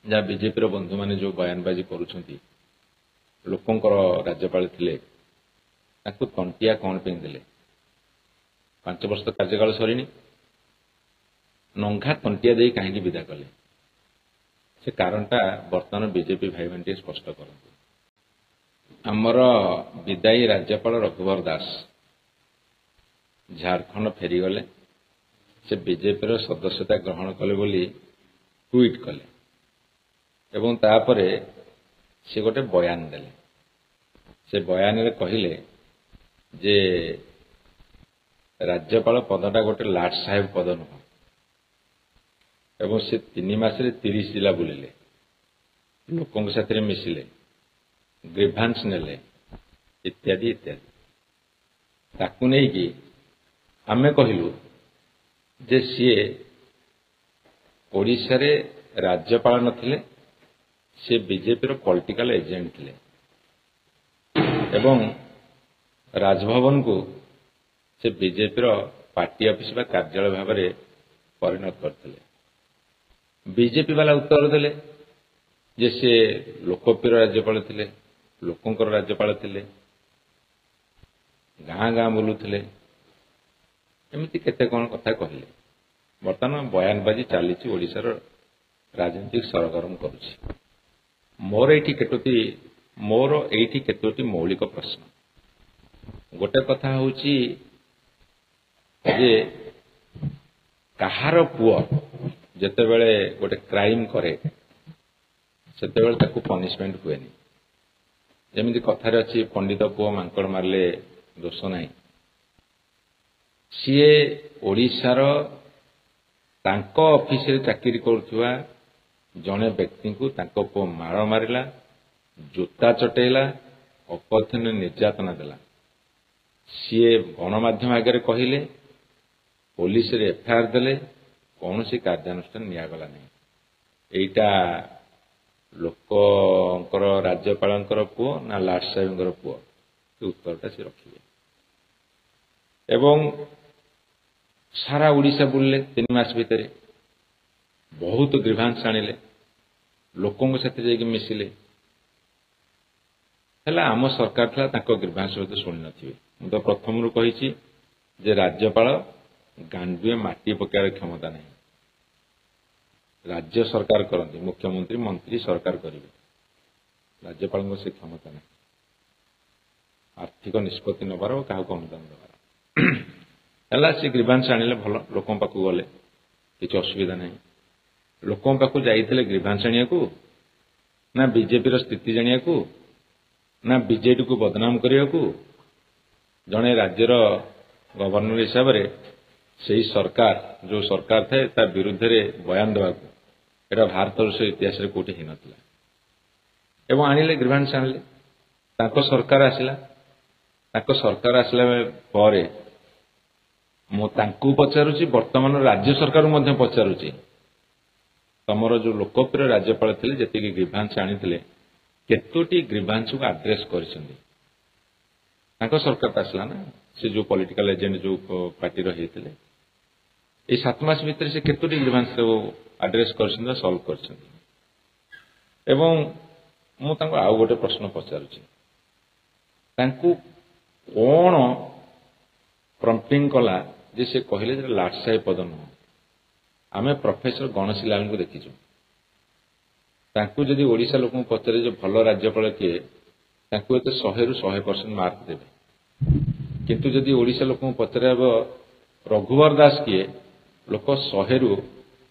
जहाँ बीजेपी बंधु मैंने जो बयानबाजी करुँच लोकंर राज्यपाल थिले ताकू तंटिया कौन पे देले 5 वर्ष कार्यकाल सरीनी नंघा तंटिया दे कहीं विदा कले से कारणटा बर्तमान बीजेपी भाई बहन स्पष्ट करते आमर विदायी राज्यपाल रघुवर दास झारखंड फेरीगले से बीजेपी सदस्यता ग्रहण कले बोली ट्वीट कले एवं तापरे से गोटे बयान देले से बयान रे कहिले जे राज्यपाल पदटा गोटे लाट साहेब पद नुह एवं से 3 मास 30 जिला बुलिले लोकों साथ मिसिले ग्रीभांस नेले इत्यादि इत्यादि ताकू नहीं कि आमे कहलु जे सी ओडिशा रे राज्यपाल नथिले से बीजेपी रो पॉलिटिकल एजेंट थिले एवं राजभवन को से बीजेपी रो पार्टी ऑफिस बा कार्यालय भाव में परिणत करथिले बीजेपी वाला उत्तर देले जे से लोकप्रिय राज्यपाल थिले लोकंकर राज्यपाल थिले गाँ गाँ बुलुथिले एमती केते कोन कथा कहले वर्तमान बयानबाजी चली ओडिशार राजनीतिक सरगरम करुछि मोर एठी केतोटी मौलिक प्रश्न गोटे कथा होची जे कहार पुओ जते बेले गोटे क्राइम करे सेते बेले ताकू पनिशमेंट हुएनी जेमिति कथारे अछि पंडित पुओ मांकड़ मारले दोष नाही सीए ओडिशार तांको ऑफिस रे चाकरी करथुवा जने व्यक्ति को तांको पुओ मार मारिला जूता चटेला अपथन निर्यातना देला सीए गणमाध्यम आगे कहले पुलिस रे एफआईआर देले कौन सी कार्यानुष्ठान नियागला नहीं एटा लोकंकर राज्यपालंकर पुओ ना लाट साहेबंकर पुओ उत्तरटा से रखिए एवं सारा ओडिशा बुलले 3 मास भितर बहुत ग्रीभांस आनिले लोकों साथ जाइए मिसिले हेला आम सरकार था ताको ग्रीभांस शुणी नथिबे मु तो प्रथम रु कहिछि जे राज्यपाल गांडुए माटी पकायर क्षमता नहीं राज्य सरकार करते मुख्यमंत्री मंत्री सरकार करेंगे राज्यपाल से क्षमता नहीं आर्थिक निष्पत्ति नबार और क्या अनुदान दबार है से ग्रीभांस आनिले भल लोकों पाखु गले किसी असुविधा नहीं लोकों पाखु जाइथिले ग्रीभांस आनिया को ना बीजेपी स्थिति जानिया को ना बीजेडी को बदनाम करिया को जड़े राज्यर गवर्नर हिसाब से सही सरकार जो सरकार थे ता विरुद्ध रे बयान देवा एटा भारत वर्ष इतिहास रे कोठी ही नथिला एवं आनिले ग्रीभांस आनिले ताको सरकार आसिला परे मु तांकु पचारुची वर्तमान राज्य सरकार मध्य पचारुची तमरो जो लोकप्रिय राज्यपाल थिले जति ग्रीभांस आनिथिले केतोटी ग्रीभांस को आड्रेस करिसंदी तांको सरकार आसिला ना से जो पॉलिटिकल एजेंट जो पार्टी रही थिले ए 7 मास भीतर से केतोटी ग्रीभांस आड्रेस करछन सॉल्व करछन एवं मु तांको आउ गोटे प्रश्न पचारुची तांकु कोन प्रम्पटिंग कला जे से कहले जे लाट साहेब पद नुह आमे प्रोफेसर गणेशी लाल को देखिछु तांकु जदि ओडिशा लोक पचरे जो भल राज्यपाल किए तांकु एते 100 रु 100% मार्क देबे किंतु जदि ओडिशा लोक पचरे रघुवर दास किए लोक 100 रु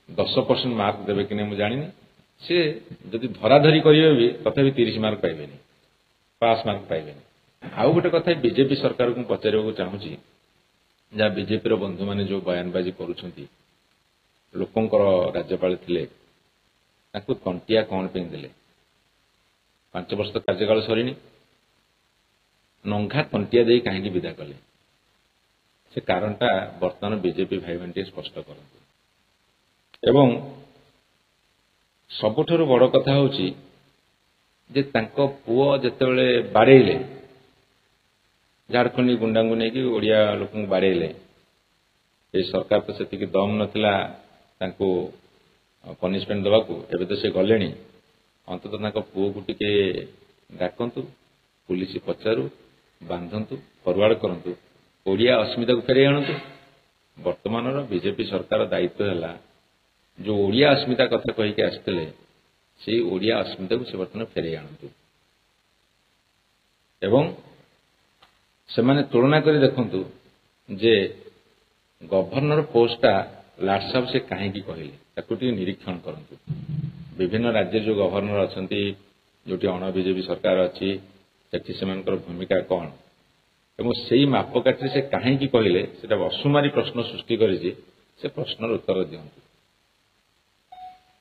10% मार्क देबे कि नहीं जानी से जदि धराधरी करिवे भी तथापि 30 मार्क पाइबेनी पास मार्क पाइबेनी आउ गोटे कथा बीजेपी सरकार को पचारे चाहूँगी जहाँ बीजेपी बंधु मैंने जो बयानबाजी करुँच लोकंर राज्यपाल थिले ताकू तंटिया कौन पे देले 5 वर्ष कार्यकाल सरीनी नंघा तंटिया दे कहीं विदा कले से कारणटा बर्तमान बीजेपी भाई बहन स्पष्ट करते एवं सबुठारु बड़ कथा होची जे तांको पुओ जेतेबेले बाड़ेले झारखंडी गुंडा को लेकिन ओडिया लोक बाड़ेले ये सरकार तो से दम नथिला तांको ପନିଶମେଣ୍ଟ ଦେବାକୁ ଏବେ ତ ସେ ଗଲେଣି ଅନ୍ତତଃ ତାଙ୍କ ପୁଅକୁ ଟିକେ ଡାକନ୍ତୁ ପୁଲିସ ପଚାରୁ ବାନ୍ଧନ୍ତୁ ଫରୱାର୍ଡ କରନ୍ତୁ ଓଡ଼ିଆ ଅସ୍ମିତାକୁ ଫେରାଇ ଆଣନ୍ତୁ। ବର୍ତ୍ତମାନର ବିଜେପି ସରକାର ଦାୟିତ୍ୱ ହେଲା ଯୋଉ ଓଡ଼ିଆ ଅସ୍ମିତା କଥା କହିକି ଆସିଥିଲେ ସେଇ ଓଡ଼ିଆ ଅସ୍ମିତାକୁ ସେ ବର୍ତ୍ତମାନ ଫେରାଇ ଆଣନ୍ତୁ ଏବଂ ସେମାନେ ତୁଳନା କରି ଦେଖନ୍ତୁ ଯେ ଗଭର୍ଣ୍ଣର ପୋଷ୍ଟଟା ଲାଟ ସାହେବ ସେ କାହିଁକି କହିଲେ ତାକୁ ଟିକେ ନିରୀକ୍ଷଣ କରନ୍ତୁ। ବିଭିନ୍ନ ରାଜ୍ୟରେ ଯୋଉ ଗଭର୍ଣ୍ଣର ଅଛନ୍ତି ଯୋଉଠି ଅଣ ବିଜେପି ସରକାର ଅଛି ସେଠି ସେମାନଙ୍କର ଭୂମିକା କ'ଣ ଏବଂ ସେଇ ମାପକାଠିରେ ସେ କାହିଁକି କହିଲେ ସେଟା ଅସୁମାରୀ ପ୍ରଶ୍ନ ସୃଷ୍ଟି କରିଛି ସେ ପ୍ରଶ୍ନର ଉତ୍ତର ଦିଅନ୍ତୁ।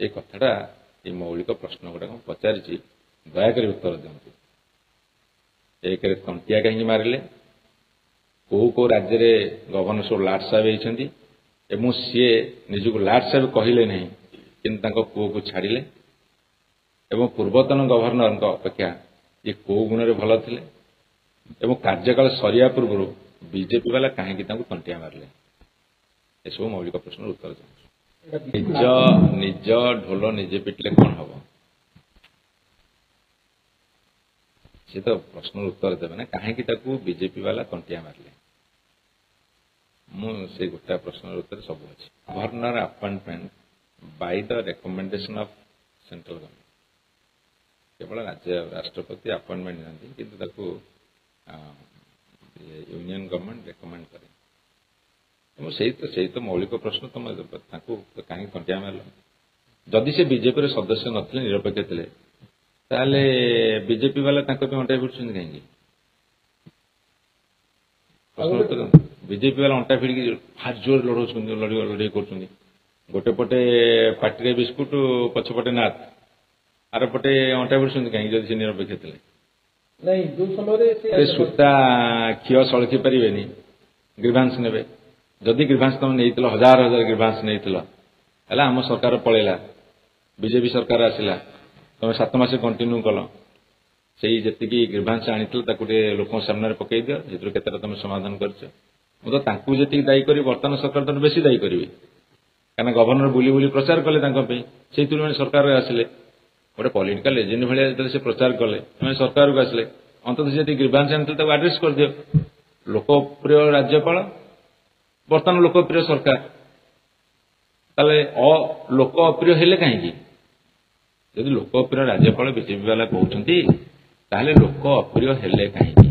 ଏ କଥାଟା এই ମୌଳିକ ପ୍ରଶ୍ନ ଗୁଡ଼ାକ ମୁଁ ପଚାରିଛି ଦୟାକରି ଉତ୍ତର ଦିଅନ୍ତୁ। ଏକରେ ତଣ୍ଟିଆ କାହିଁକି ମାରିଲେ କୋଉ କୋଉ ରାଜ୍ୟରେ ଗଭର୍ଣ୍ଣର ସବୁ ଲାଟ ସାହେବ ହେଇଛନ୍ତି ଏବଂ ସିଏ ନିଜକୁ ଲାଟ ସାହେବ କହିଲେ ନାହିଁ କିନ୍ତୁ ତାଙ୍କ ପୁଅକୁ ଛାଡ଼ିଲେ ଏବଂ ପୂର୍ବତନ ଗଭର୍ଣ୍ଣରଙ୍କ ଅପେକ୍ଷା ଇଏ କୋଉ ଗୁଣରେ ଭଲ ଥିଲେ ଏବଂ କାର୍ଯ୍ୟକାଳ ସରିବା ପୂର୍ବରୁ ବିଜେପି ବାଲା କାହିଁକି ତାଙ୍କୁ ତଣ୍ଟିଆ ମାରିଲେ ଏସବୁ ମୌଳିକ ପ୍ରଶ୍ନର ଉତ୍ତର ଦିଅନ୍ତୁ। ନିଜ ଢୋଲ ନିଜେ ପିଟିଲେ କ'ଣ ହବ ସେ ତ ପ୍ରଶ୍ନର ଉତ୍ତର ଦେବେ ନା କାହିଁକି ତାକୁ ବିଜେପି ବାଲା ତଣ୍ଟିଆ ମାରିଲେ ମୁଁ ସେ ଗୋଟା ପ୍ରଶ୍ନର ଉତ୍ତର ସବୁ ଅଛି। Governor appointment by the recommendation of central government କେବଳ ରାଷ୍ଟ୍ରପତି ଆପଏଣ୍ଟମେଣ୍ଟ ନିଅନ୍ତି କିନ୍ତୁ ତାକୁ ୟୁନିୟନ ଗଭର୍ଣ୍ଣମେଣ୍ଟ ରେକମେଣ୍ଡ କରେ ଏବଂ ସେଇ ତ ମୌଳିକ ପ୍ରଶ୍ନ ତମେ ତାଙ୍କୁ କାହିଁକି ତଣ୍ଟିଆ ମାରିଲ ଯଦି ସେ ବିଜେପିର ସଦସ୍ୟ ନଥିଲେ ନିରପେକ୍ଷ ଥିଲେ ତାହେଲେ ବିଜେପି ବାଲା ତାଙ୍କ ପାଇଁ ଅଣ୍ଟା ଭିଡୁଛନ୍ତି କାହିଁକି ବିଜେପି ବାଲା ଅଣ୍ଟା ଭିଡ଼ିକି ଭାରି ଜୋର ଲଢ଼ଉଛନ୍ତି ଲଢ଼େଇ କରୁଛନ୍ତି ଗୋଟେ ପଟେ ପାଟିରେ ବିସ୍କୁଟ ପଛପଟେ ନାଥ ଆର ପଟେ ଅଣ୍ଟା ଭିଡୁଛନ୍ତି କାହିଁକି ଯଦି ସେ ନିରପେକ୍ଷ ଥିଲେ ସେ ସୂତା କ୍ଷୀର ସଳଖି ପାରିବେନି ଗ୍ରିଭାନ୍ସ ନେବେ ଯଦି ଗ୍ରିଭାନ୍ସ ତମେ ନେଇଥିଲ ହଜାର ହଜାର ଗ୍ରିଭାନ୍ସ ନେଇଥିଲ ହେଲା ଆମ ସରକାର ପଳେଇଲା ବିଜେପି ସରକାର ଆସିଲା ତମେ 7 ମାସ କଣ୍ଟିନ୍ୟୁ କଲ ସେଇ ଯେତିକି ଗ୍ରିଭାନ୍ସ ଆଣିଥିଲ ତାକୁ ଟିକେ ଲୋକଙ୍କ ସାମ୍ନାରେ ପକେଇ ଦିଅ ସେଥିରୁ କେତେଟା ତମେ ସମାଧାନ କରିଛ ମୁଁ ତ ତାଙ୍କୁ ଯେତିକି ଦାୟୀ କରିବି ବର୍ତ୍ତମାନ ସରକାର ତ ବେଶୀ ଦାୟୀ କରିବି କାରଣ ଗଭର୍ଣ୍ଣର ବୁଲି ବୁଲି ପ୍ରଚାର କଲେ ତାଙ୍କ ପାଇଁ ସେଇଥିରୁ ମାନେ ସରକାରରେ ଆସିଲେ ଗୋଟେ ପଲିଟିକାଲ ଏଜେଣ୍ଟ ଭଳିଆ ଯେତେବେଳେ ସେ ପ୍ରଚାର କଲେ ସେମାନେ ସରକାରକୁ ଆସିଲେ ଅନ୍ତତଃ ଯେତିକି ଗ୍ରିଭାନ୍ସ ଆଣିଥିଲେ ତାକୁ ଆଡ୍ରେସ କରିଦିଅ ଲୋକପ୍ରିୟ ରାଜ୍ୟପାଳ ବର୍ତ୍ତମାନ ଲୋକପ୍ରିୟ ସରକାର ତାହେଲେ ଲୋକ ଅପ୍ରିୟ ହେଲେ କାହିଁକି ଯଦି ଲୋକପ୍ରିୟ ରାଜ୍ୟପାଳ ବିଜେପି ବାଲା କହୁଛନ୍ତି ତାହେଲେ ଲୋକ ଅପ୍ରିୟ ହେଲେ କାହିଁକି